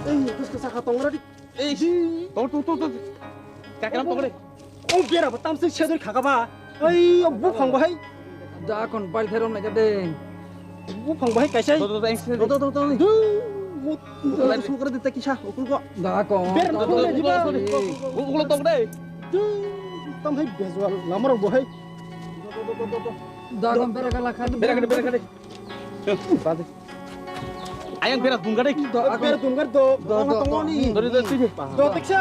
terus kesaka tongra di. tuh. Kakeram tongre. Oh biar apa tamsi chedor khakaba. Bu phang bahai. Da kon bal therom na jade. Bu phang bahai kaisai. To. Su kara dita kisah ukul ko. Da kon. Biar tongre di ba. Ulo tongre. Tam hai bezual lamar bahai. Da kon bera kala khat. Berakade. Bade. Ayang berak bunga deh. Biar tunggar do. Tongo ni. Dori. Do teksa.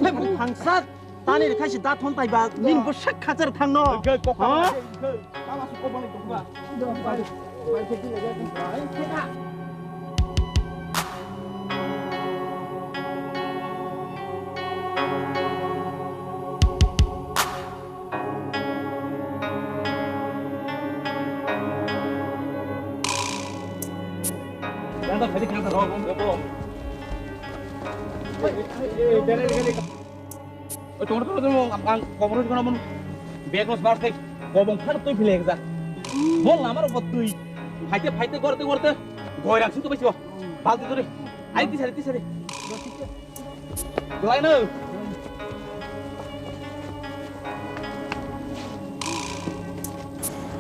Hai bu phangsat. Tani re khaisi da thon tai ba ning bo sak khajar thang no. Ha? Tama su ko bang dongba. Do bade. Bade ki laga. Tunggu, komodus kono mun beglos barte gobong phar tuই ফেলে যা বল না আমার উপর তুই ফাইতে করতে গয় রাখছিস তো বেশি বালতি ধরে আই তিসারে গয় না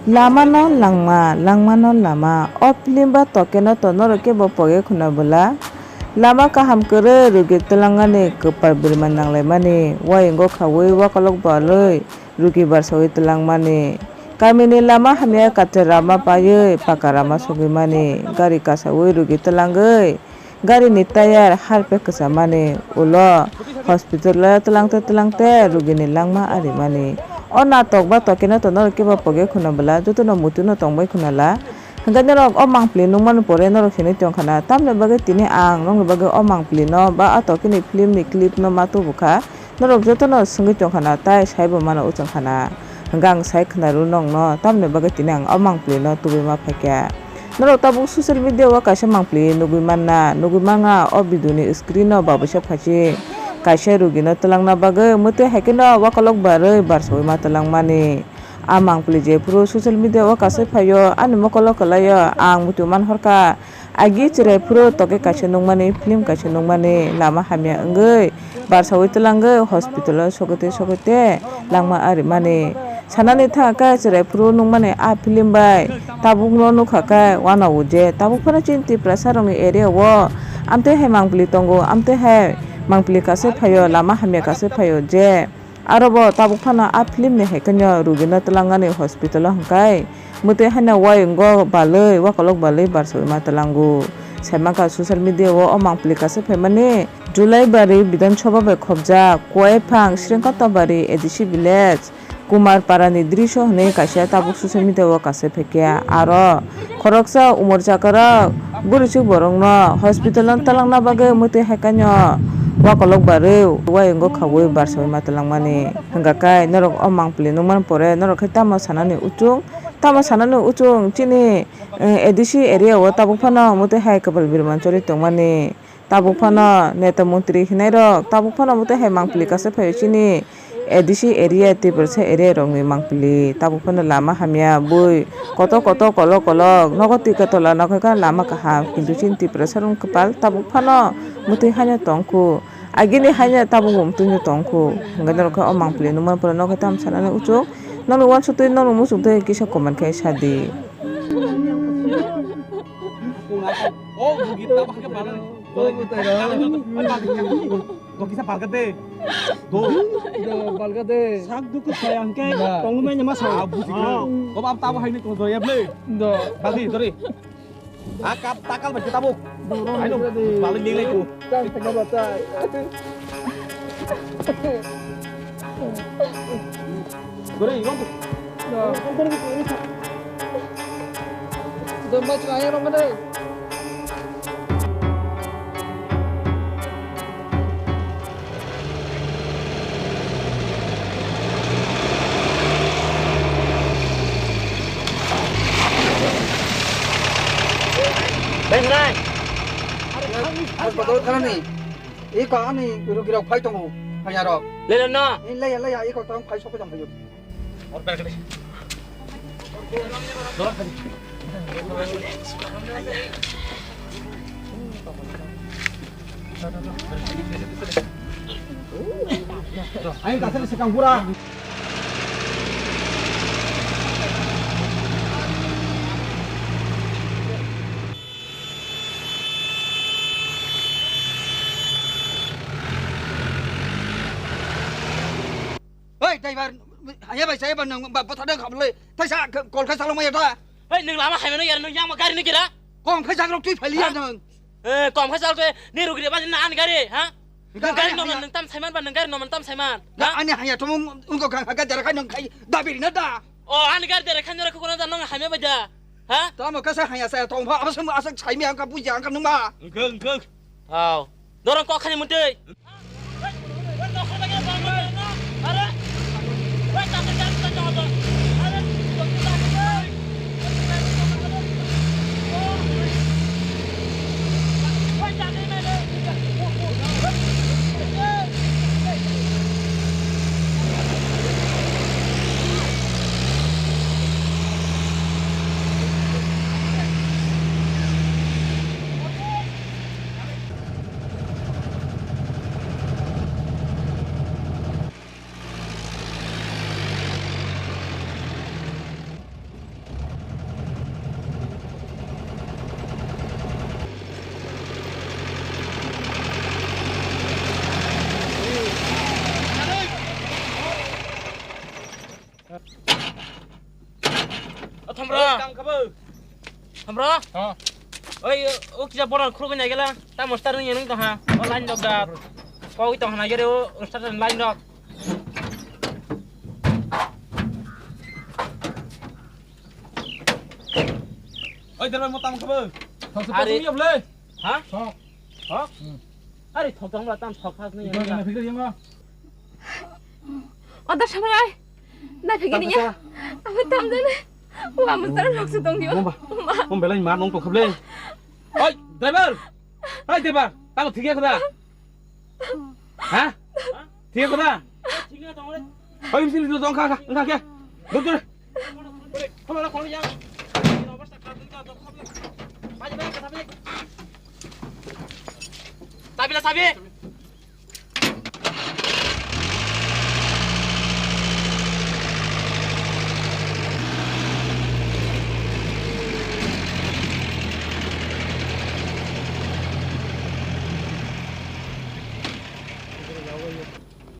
lama no lama oplimba tokeno tonoro ke bopoge khuna bola lama kaham kere rugi telangane kepar birman nanglai mani waingo khawai wakalok baloi rugi barsawai telang mani kamini lama hamya katerama paye pakarama sogi mani gari kasawai rugi telangai gari ni tayar harpe kesamani ulo hospital la telangte rugi ni langma ari mani o natok ba tokeno tonor ke bopoge khuna bola jotono mutuno tongbai khunala hangane rok o mangpli nungman pore norok sini tongkhana tamne bage tini ang rong bage o mangpli no ba atokini film ni clip no matu bukha norok jotono sungi tongkhana tai saibo mana uchangkhana hanggang sai khna ru nong no tamne bage tini ang o mangpli no tubi ma phakya norok tabu social media wa kaisa mangpli nugui manga o biduni screen no babusha phachi kaisa rugino telangna bage mute hakino wakalok baroi barsoi ma telang mani amang plije pro social media o kasai phayo ani mokolo kalayo ang mutuman horka agi chire pro toke kaisa nungmani film kaisa nungmani lama hamya ngai barsoi telangai hospital sokote langma ari mani sanani thaka chire pro nungmani a film bai tabuk no nukhaka wana uje tabuk phana chinti prasarong area wo amte hai mangpli tongo amte hai mangpli kase phayo lama hamya kase phayo je arobo tabuk phana a film ne hekanyo rugina telangani hospital hangkai mute hana waingo baloi wakalok baloi barsoi ma telangu saimaka social media wo mangpli kase phaimani July bari bidan sabha bai khobja koephang sringkata bari edisi village kumar parani drisho hne kaisa tabuk social media wo kase phekya aro khoroksa umor chakara buruchu borongno hospital talangna bage mute hekanyo wakolok bareu waingo khawai barsoi ma telangmani hanggakai norok o mangpli nungman pore norok khai tama sanani uchung chini edisi area wo tabuk phano mute hai kapal birman chori tongmani tabuk phano neta mantri hinai rok tabuk phano mute hai mangpli kase phayo chini edisi area tiperse area rongni mangpli tabuk phano lama hamya bui koto kolok nogoti katola nokhaka lama kaham kintu chinti prasarung kepal tabuk phano muti hanya tongku agini hanya tabuk mumtunyu tongku ngana rokha o mangpli numan pura nokha tam sanane uchuk nono wan sutui nono musukte kisa comment khai sadi oh begitu pakai balan do kisa palkate do balgade sak duk sayang ke tongme nyama sa ko ab tabu haini ko do yable do baldi dori akap takal baca tabuk ayo balin nilai ku tang tengah batai dori ngomong do mas kaya romane Benrai. Harus betul kan nih? Iko ani kira-kira fight tunggu. Hanya rok. Lele na. Ini ya iko tong fight sok jam tujuh. और पैर कर दे दोनों कर दे Ayo kasih sekang pura. Ê, đây bà hãy bà xe bà nương bà thật đơn khổngเลยthay sao còn khai sao long mày ta เฮ้ยหนึ่งหลามาให้มันนึกยังนึกยังมาการนึกกี่ละ còn khai sao long truy phải liền nương กล่อมข้าเจ้าตัวนี่รู้กี่เดี๋ยวบ้านนานกันดิฮะหนึ่งการนอนมันหนึ่งตั้มไซมันบ้านหนึ่งการนอนมันตั้มไซมัน นะอันนี้หายาทุ่มก็การจะkhaiนองkhaiดาบินน่ะ อ๋ออันนี้การเดี๋ยวขันจะรักคนนั้นน้องหายไม่ไปจ้ะฮะ ตามก็ใช่หายาใส่ทองพระเอาสมอาศัยใช้เมียกับผู้หญิงกันนึงมา Cưng. อ้าวโดนก็ขันยังมึงเตยเฮ้ยน้องคนละแกบ้างเลยน้องอะไรเฮ้ยจับจับจับจับอะไรตกใจเลยเฮ้ยจับได้ไหมเลย ทำไร Căng khắp ơi. ทำไรเอ้ยโอ้คิดจะบอลครูกันไหนกันล่ะตามมอสตาร์นี่ยังนึงต่อฮะออนไลน์ดอกดาบพออีต่อหาเยอะเดี๋ยวสตาร์ทไลน์ดอก Ơi, tao mau tăm khắp ơi. Thằng sẽ có súng nhập lên. ฮะฮะอะไรถอดจังหวะตามถอดพาสนี่ยังไง Mày phải cái gì không? 어떤 참아야 나 백일이냐? 아무 땀드네. 와 아무 사람 역시 동료. Không phải lên má nóng khắp lên. Ơi, driver. Ơi, driver. Tao một thiệt ra. Hả? Thiệt ra. ทิ้งเงินตรงเลย Ơi, em xin được dòng khá kia. Đúng rồi. เข้ามาแล้วของยังเราก็สักการตึ้งกันต้องเข้าไปไปจะไปกันทำไปตายไปแล้วทำไป